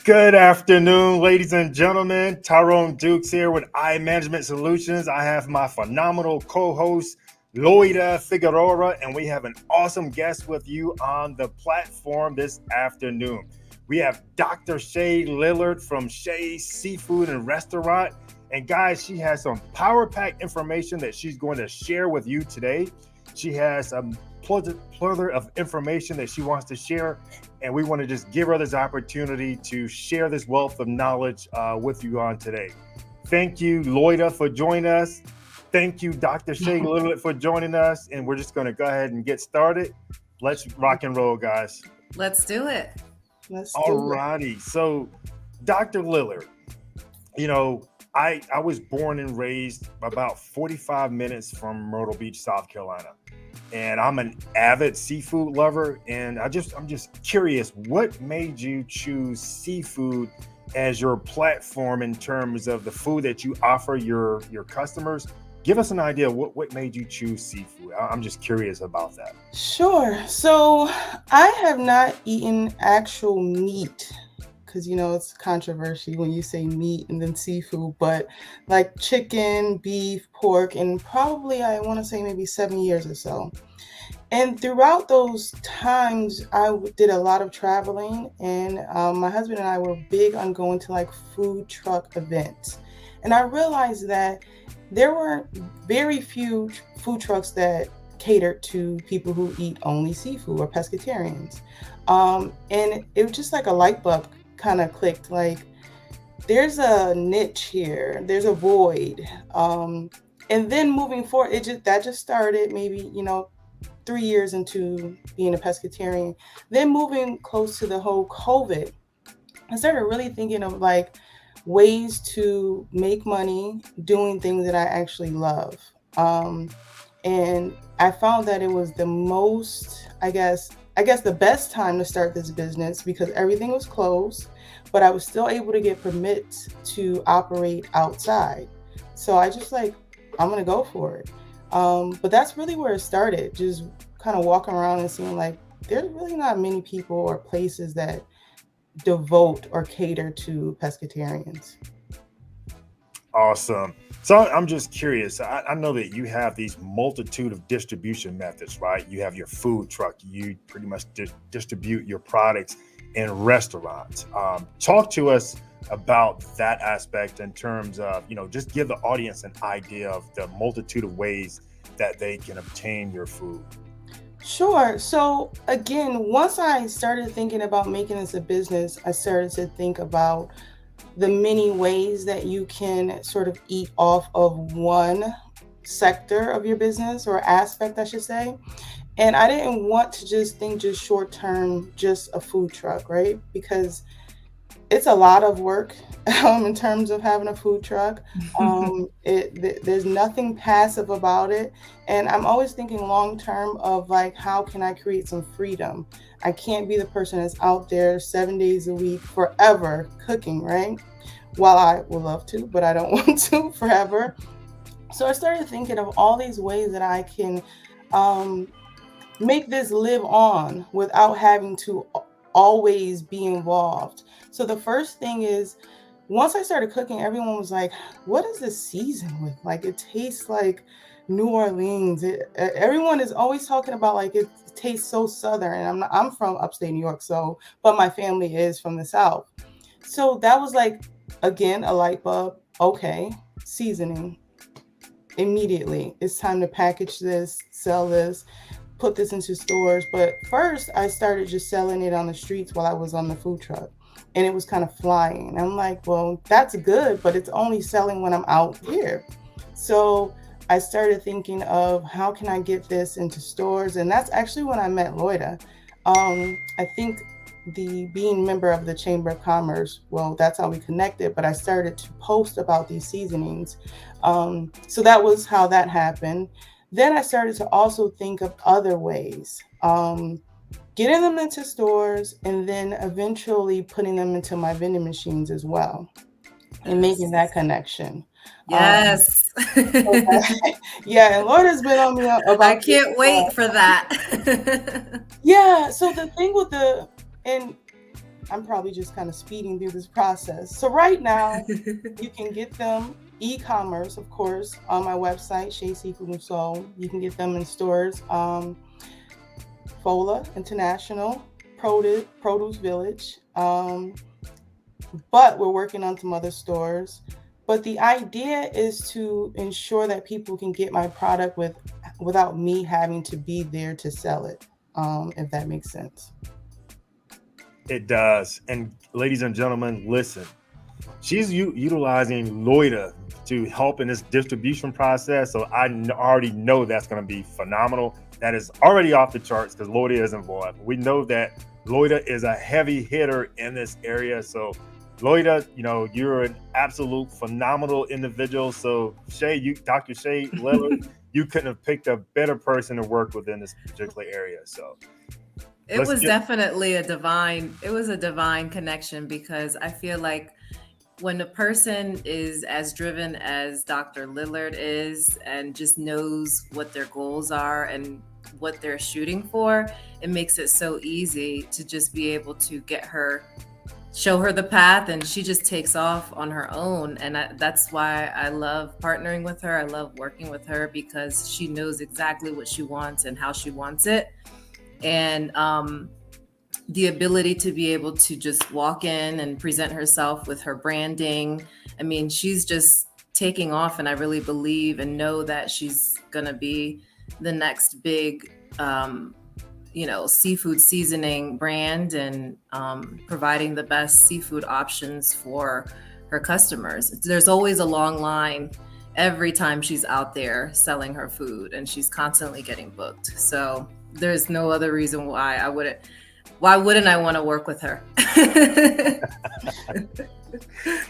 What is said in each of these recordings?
Good afternoon, ladies and gentlemen. Tyrone Dukes here with I Management Solutions. I have my phenomenal co-host, Loida Figueroa, and we have an awesome guest with you on the platform this afternoon. We have Dr. Shay Lillard from Shay's Seafood and Restaurant. And guys, she has some power-packed information that she's going to share with you today. She has a plethora of information that she wants to share, and we want to just give her this opportunity to share this wealth of knowledge with you on today. Thank you, Loida, for joining us. Thank you, Dr. Shay Lillard, for joining us, and we're just going to go ahead and get started. Let's rock and roll, guys. Let's do it. All righty. So, Dr. Lillard, you know, I was born and raised about 45 minutes from Myrtle Beach, South Carolina. And I'm an avid seafood lover. And I'm just curious, what made you choose seafood as your platform in terms of the food that you offer your customers? Give us an idea of what made you choose seafood. I'm just curious about that. Sure. So I have not eaten actual meat because, it's controversy when you say meat and then seafood, but like chicken, beef, pork, and probably I want to say maybe 7 years or so. And throughout those times, I did a lot of traveling, and my husband and I were big on going to like food truck events. And I realized that there were very few food trucks that catered to people who eat only seafood or pescatarians. And it was just like a light bulb kind of clicked, like there's a niche here, there's a void. And then moving forward, that just started maybe, 3 years into being a pescatarian. Then moving close to the whole COVID, I started really thinking of like ways to make money doing things that I actually love. And I found that it was the most, I guess the best time to start this business because everything was closed, but I was still able to get permits to operate outside. So I just I'm going to go for it. But that's really where it started, just kind of walking around and seeing like there's really not many people or places that devote or cater to pescatarians. Awesome. So I'm just curious. I know that you have these multitude of distribution methods, right? You have your food truck. You pretty much distribute your products in restaurants. Talk to us about that aspect in terms of, just give the audience an idea of the multitude of ways that they can obtain your food. Sure. So again, once I started thinking about making this a business, I started to think about the many ways that you can sort of eat off of one sector of your business or aspect, I should say. And I didn't want to just think just short term, just a food truck, right? Because it's a lot of work in terms of having a food truck. There's nothing passive about it. And I'm always thinking long term of like, how can I create some freedom? I can't be the person that's out there 7 days a week forever cooking, right? While I would love to, but I don't want to forever. So I started thinking of all these ways that I can make this live on without having to always be involved. So the first thing is, once I started cooking, everyone was like, what is this season with? Like, it tastes like New Orleans. Everyone is always talking about like it tastes so Southern. And I'm from upstate New York, but my family is from the South. So that was like, again, a light bulb. Okay, seasoning. Immediately, it's time to package this, sell this, put this into stores. But first, I started just selling it on the streets while I was on the food truck. And it was kind of flying. I'm like, well, that's good, but it's only selling when I'm out here. So I started thinking of how can I get this into stores? And that's actually when I met Loida. I think being member of the Chamber of Commerce, well, that's how we connected, but I started to post about these seasonings. So that was how that happened. Then I started to also think of other ways. Getting them into stores and then eventually putting them into my vending machines as well and making that connection. Yes. Yeah, and Lord has been on me about I can't wait for that. Yeah, so the thing with I'm probably just kind of speeding through this process. So right now, you can get them e-commerce, of course, on my website, Shea Seafood and Soul. You can get them in stores, Fola International, Produce Village. But we're working on some other stores. But the idea is to ensure that people can get my product without me having to be there to sell it, if that makes sense. It does. And ladies and gentlemen, listen, she's utilizing Loida to help in this distribution process. So I already know that's going to be phenomenal. That is already off the charts because Loida is involved. We know that Loida is a heavy hitter in this area. So Loida, you're an absolute phenomenal individual. So Dr. Shea Lillard, you couldn't have picked a better person to work with in this particular area. So it was definitely a divine connection, because I feel like when a person is as driven as Dr. Lillard is and just knows what their goals are and what they're shooting for, it makes it so easy to just be able to show her the path, and she just takes off on her own. And that's why I love partnering with her. I love working with her because she knows exactly what she wants and how she wants it. And the ability to be able to just walk in and present herself with her branding. I mean, she's just taking off, and I really believe and know that she's going to be the next big, seafood seasoning brand, and providing the best seafood options for her customers. There's always a long line every time she's out there selling her food, and she's constantly getting booked. So there's no other reason why wouldn't I want to work with her?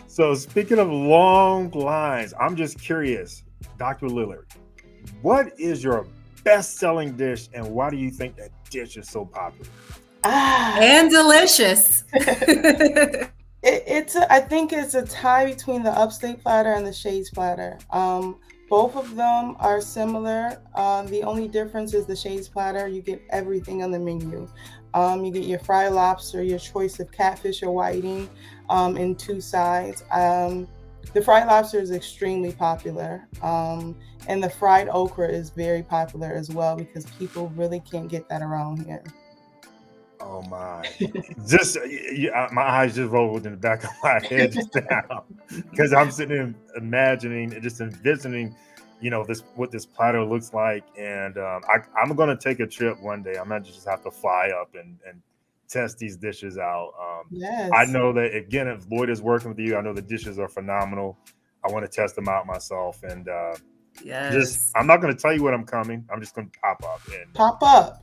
So speaking of long lines, I'm just curious, Dr. Lillard, what is your best-selling dish, and why do you think that dish is so popular? And delicious. I think it's a tie between the upstate platter and the Shea's platter. Both of them are similar. The only difference is the Shea's platter, you get everything on the menu. You get your fried lobster, your choice of catfish or whiting in two sides. The fried lobster is extremely popular. And the fried okra is very popular as well, because people really can't get that around here. Oh my! My eyes just rolled in the back of my head just now, because I'm sitting there imagining and just envisioning, what this platter looks like. And I'm going to take a trip one day. I'm going to just have to fly up and test these dishes out. Yes. I know that, again, if Lloyd is working with you, I know the dishes are phenomenal. I want to test them out myself, and yes. I'm not going to tell you when I'm coming. I'm just going to pop up.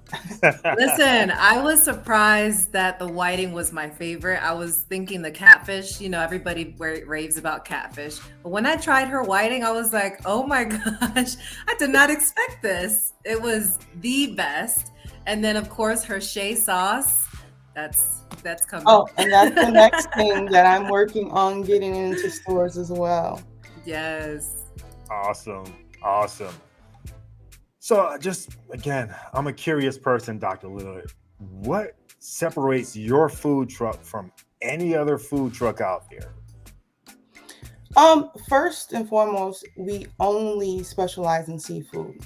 Listen, I was surprised that the whiting was my favorite. I was thinking the catfish, everybody raves about catfish. But when I tried her whiting, I was like, oh my gosh, I did not expect this. It was the best. And then, of course, her Shea sauce, that's coming. Oh, and that's the next thing that I'm working on getting into stores as well. Yes. Awesome. So just, again, I'm a curious person, Dr. Lillard. What separates your food truck from any other food truck out there? First and foremost, we only specialize in seafood.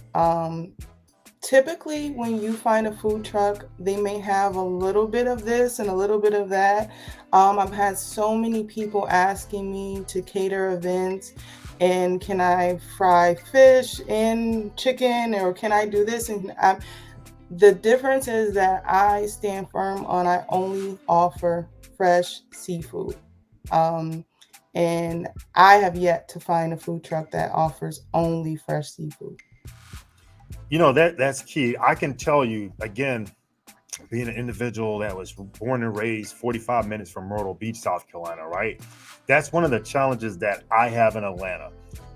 Typically, when you find a food truck, they may have a little bit of this and a little bit of that. I've had so many people asking me to cater events, and can I fry fish and chicken, or can I do this? And the difference is that I stand firm on I only offer fresh seafood. And I have yet to find a food truck that offers only fresh seafood. That's key. I can tell you, again, being an individual that was born and raised 45 minutes from Myrtle Beach, South Carolina, right? That's one of the challenges that I have in Atlanta.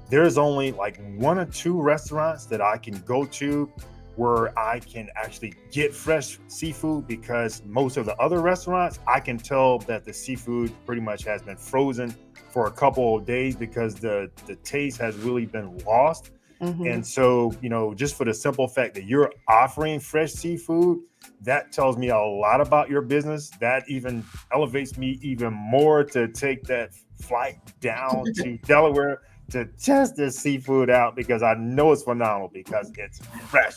There's only like one or two restaurants that I can go to where I can actually get fresh seafood, because most of the other restaurants, I can tell that the seafood pretty much has been frozen for a couple of days because the taste has really been lost. And so, just for the simple fact that you're offering fresh seafood, that tells me a lot about your business. That even elevates me even more to take that flight down to Delaware to test this seafood out, because I know it's phenomenal because it's fresh.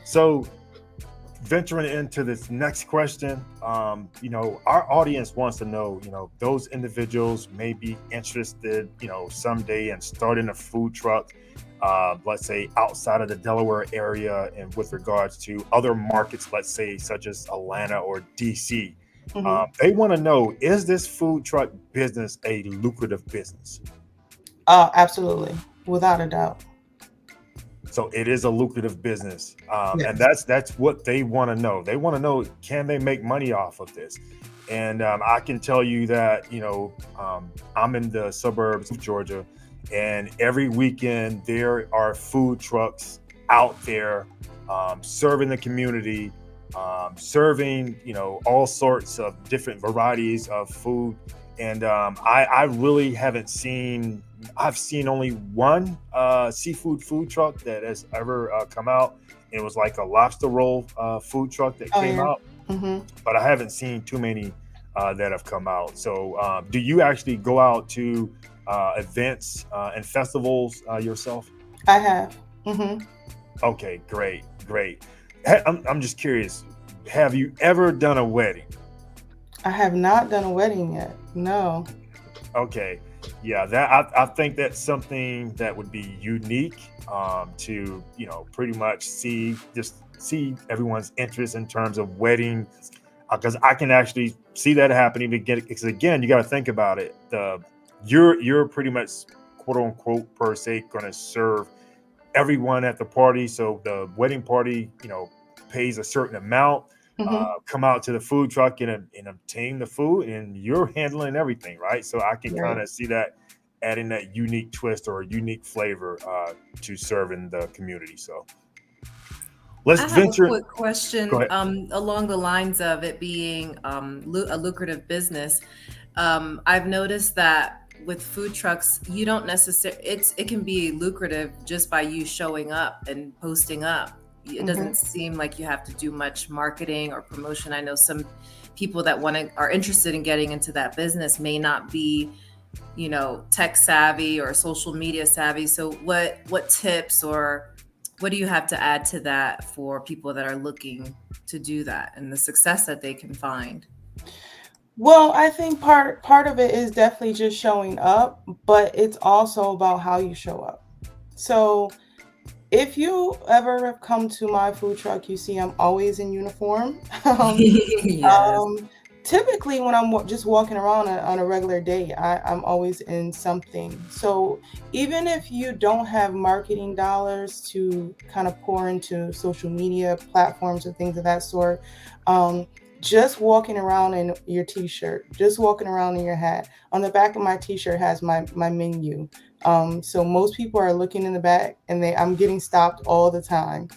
So, venturing into this next question, our audience wants to know, those individuals may be interested, someday in starting a food truck, let's say outside of the Delaware area, and with regards to other markets, let's say such as Atlanta or DC. They want to know, is this food truck business a lucrative business? Absolutely, without a doubt. So it is a lucrative business, and that's what they want to know. They want to know, can they make money off of this? And I can tell you that I'm in the suburbs of Georgia, and every weekend there are food trucks out there serving the community, serving all sorts of different varieties of food. And I really haven't seen. I've seen only one seafood food truck that has ever come out. It was like a lobster roll food truck that came out, but I haven't seen too many that have come out. So, do you actually go out to events and festivals yourself? I have. Okay, great. I'm just curious. Have you ever done a wedding? I have not done a wedding yet. No. Okay. Yeah, that I think that's something that would be unique to pretty much see everyone's interest in terms of weddings, because I can actually see that happening. Because again, you got to think about it. You're pretty much, quote unquote, per se, going to serve everyone at the party. So the wedding party pays a certain amount. Come out to the food truck and obtain the food, and you're handling everything, right? So I can kind of see that adding that unique twist or a unique flavor to serving the community. So let's venture. I have a quick question along the lines of it being a lucrative business. I've noticed that with food trucks, you don't necessarily, it can be lucrative just by you showing up and posting up. It doesn't seem like you have to do much marketing or promotion. I know some people that are interested in getting into that business may not be, tech savvy or social media savvy. So what tips or what do you have to add to that for people that are looking to do that and the success that they can find? Well, I think part of it is definitely just showing up, but it's also about how you show up. So if you ever have come to my food truck, you see I'm always in uniform. Yes. Typically, when I'm just walking around on a regular day, I'm always in something. So even if you don't have marketing dollars to kind of pour into social media platforms and things of that sort, just walking around in your t-shirt, just walking around in your hat. On the back of my t-shirt has my menu. So most people are looking in the back, and I'm getting stopped all the time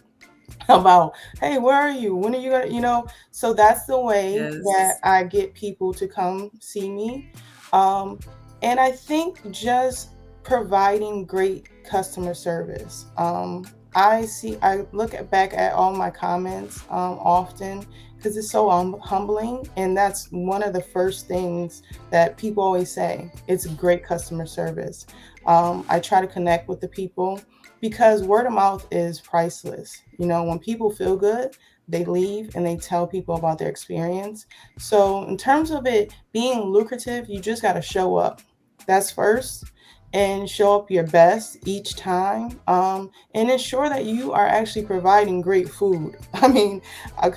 about, hey, where are you? When are you gonna, so that's the way that I get people to come see me. And I think just providing great customer service. I look back at all my comments often, because it's so humbling. And that's one of the first things that people always say. It's great customer service. I try to connect with the people, because word of mouth is priceless. When people feel good, they leave and they tell people about their experience. So in terms of it being lucrative, you just got to show up. That's first. And show up your best each time, and ensure that you are actually providing great food. I mean,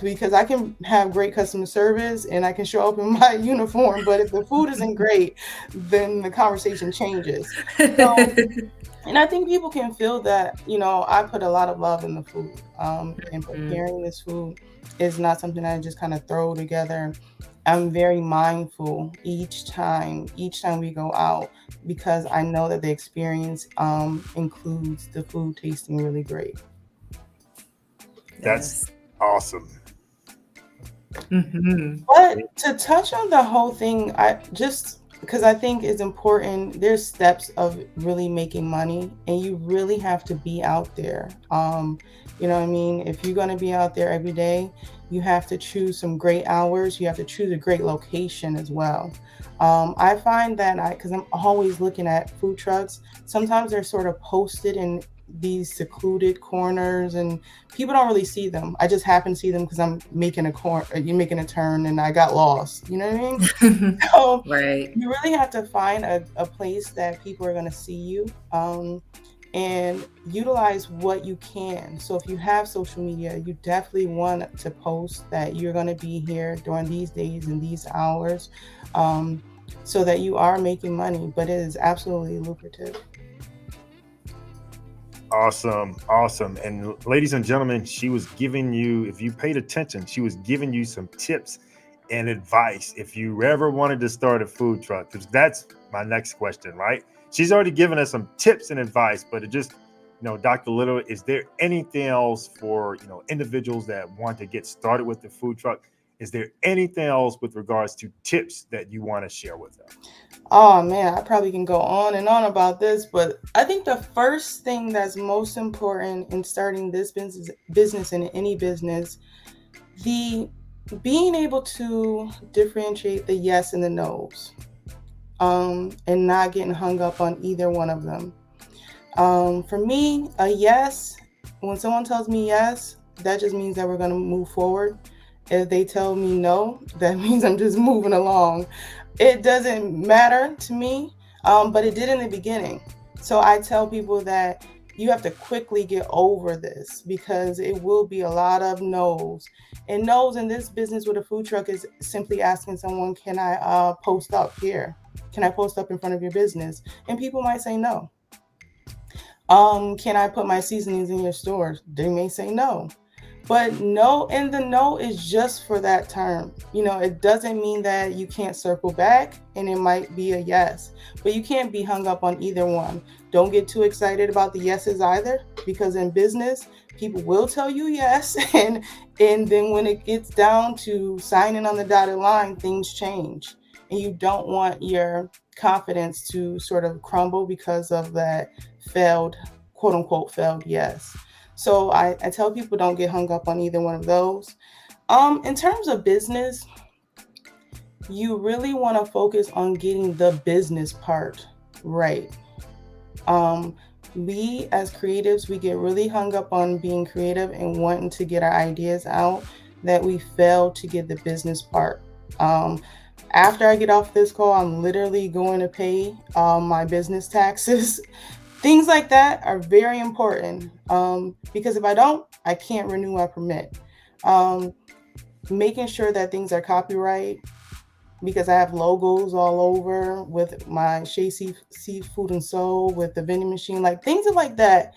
because I can have great customer service and I can show up in my uniform, but if the food isn't great, then the conversation changes. So, and I think people can feel that, I put a lot of love in the food, and preparing this food is not something I just kind of throw together. I'm very mindful each time we go out, because I know that the experience includes the food tasting really great. That's awesome. But to touch on the whole thing, because I think it's important. There's steps of really making money, and you really have to be out there. You know what I mean? If you're going to be out there every day, you have to choose some great hours. You have to choose a great location as well. I find that because I'm always looking at food trucks, sometimes they're sort of posted in these secluded corners and people don't really see them. I just happen to see them because I'm making you're making a turn and I got lost. You know what I mean? So Right. you really have to find a place that people are going to see you, and utilize what you can. So if you have social media, you definitely want to post that you're going to be here during these days and these hours, um, so that you are making money, but it is absolutely lucrative. Awesome, awesome. And ladies and gentlemen, she was giving you, if you paid attention, she was giving you some tips and advice if you ever wanted to start a food truck. Because that's my next question, right? She's already given us some tips and advice, but it just, Dr. Little, is there anything else for, individuals that want to get started with the food truck? Is there anything else with regards to tips that you want to share with them? Oh man, I probably can go on and on about this, but I think the first thing that's most important in starting this business in any business, the being able to differentiate the yes and the no's, and not getting hung up on either one of them. For me, a yes, when someone tells me yes, that just means that we're going to move forward. If they tell me no, that means I'm just moving along. It doesn't matter to me, but it did in the beginning. So I tell people that you have to quickly get over this because it will be a lot of no's. And no's in this business with a food truck is simply asking someone, can I post up here? Can I post up in front of your business? And people might say no. Can I put my seasonings in your stores? They may say no. But no, and the no is just for that term. It doesn't mean that you can't circle back and it might be a yes, but you can't be hung up on either one. Don't get too excited about the yeses either, because in business, people will tell you yes. And then when it gets down to signing on the dotted line, things change. And you don't want your confidence to sort of crumble because of that failed, quote unquote, failed yes. So I tell people don't get hung up on either one of those. In terms of business, you really want to focus on getting the business part right. We as creatives, we get really hung up on being creative and wanting to get our ideas out that we fail to get the business part. After I get off this call, I'm literally going to pay my business taxes. Things like that are very important, because if I don't, I can't renew my permit. Making sure that things are copyright, because I have logos all over with my Shea Seafood and Soul, with the vending machine, like things like that.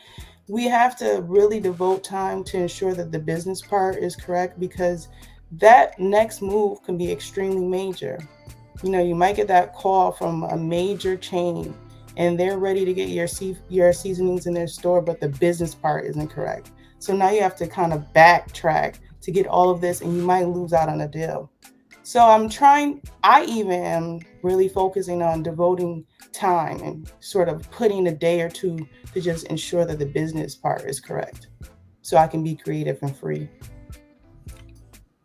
We have to really devote time to ensure that the business part is correct, because that next move can be extremely major. You might get that call from a major chain and they're ready to get your seasonings in their store, but the business part isn't correct. So now you have to kind of backtrack to get all of this, and you might lose out on a deal. So I even am really focusing on devoting time and sort of putting a day or two to just ensure that the business part is correct, so I can be creative and free.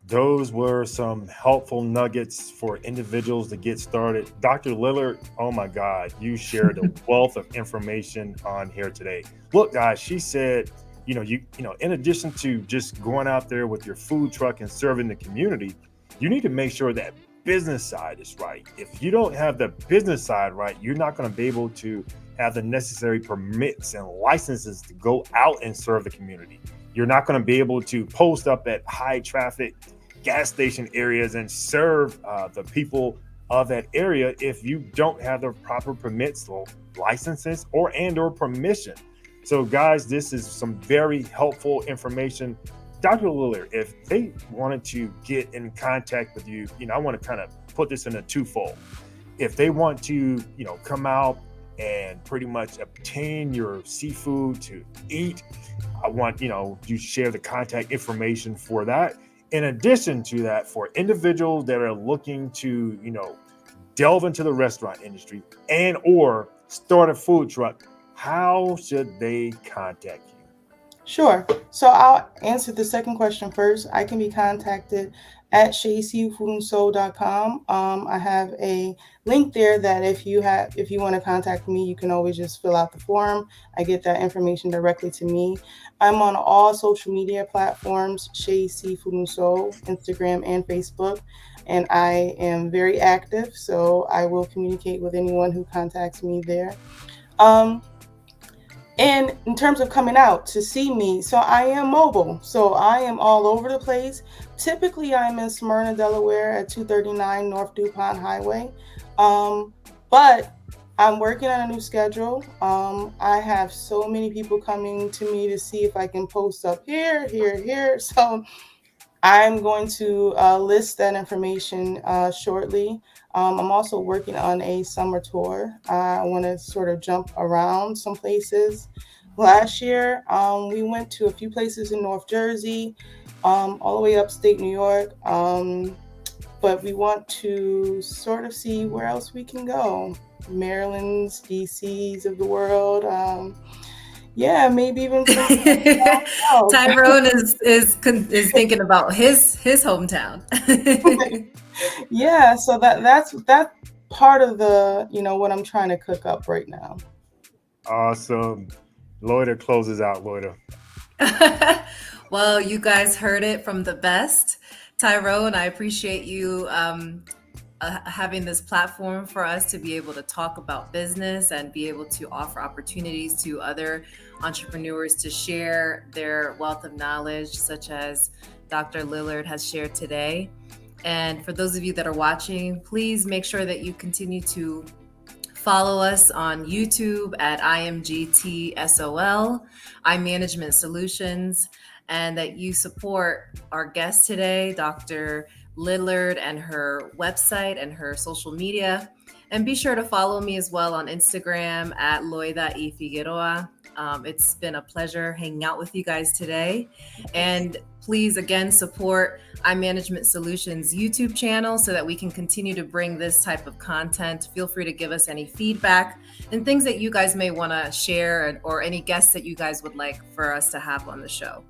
Those were some helpful nuggets for individuals to get started. Dr. Lillard, oh my God, you shared a wealth of information on here today. Look, guys, she said, in addition to just going out there with your food truck and serving the community, you need to make sure that business side is right. If you don't have the business side right, you're not going to be able to have the necessary permits and licenses to go out and serve the community. You're not going to be able to post up at high traffic gas station areas and serve the people of that area if you don't have the proper permits or licenses or permission. So guys, this is some very helpful information. Dr. Lillard, if they wanted to get in contact with you, I want to kind of put this in a twofold. If they want to, come out and pretty much obtain your seafood to eat, I want, you share the contact information for that. In addition to that, for individuals that are looking to, delve into the restaurant industry and or start a food truck, how should they contact you? Sure. So I'll answer the second question first. I can be contacted at shayseafoodandsoul.com. I have a link there that if you want to contact me, you can always just fill out the form. I get that information directly to me. I'm on all social media platforms, Shay Seafood and Soul, Instagram and Facebook, and I am very active, so I will communicate with anyone who contacts me there. And in terms of coming out to see me, so I am mobile. So I am all over the place. Typically, I'm in Smyrna, Delaware at 239 North DuPont Highway. But I'm working on a new schedule. I have so many people coming to me to see if I can post up here, here, here. So I'm going to list that information shortly. I'm also working on a summer tour. I want to sort of jump around some places. Last year, we went to a few places in North Jersey, all the way upstate New York. But we want to sort of see where else we can go. Maryland's, DC's of the world. Yeah, maybe even Tyrone is thinking about his hometown. Yeah, so that's part of the what I'm trying to cook up right now. Awesome. Loida closes out. Loida. Well, you guys heard it from the best. Tyrone, I appreciate you having this platform for us to be able to talk about business and be able to offer opportunities to other entrepreneurs to share their wealth of knowledge, such as Dr. Lillard has shared today. And for those of you that are watching, please make sure that you continue to follow us on YouTube at IMGTSOL, iManagement Solutions, and that you support our guest today, Dr. Lillard, and her website and her social media. And be sure to follow me as well on Instagram at Loida E. Figueroa. It's been a pleasure hanging out with you guys today. And please, again, support iManagement Solutions YouTube channel so that we can continue to bring this type of content. Feel free to give us any feedback and things that you guys may want to share or any guests that you guys would like for us to have on the show.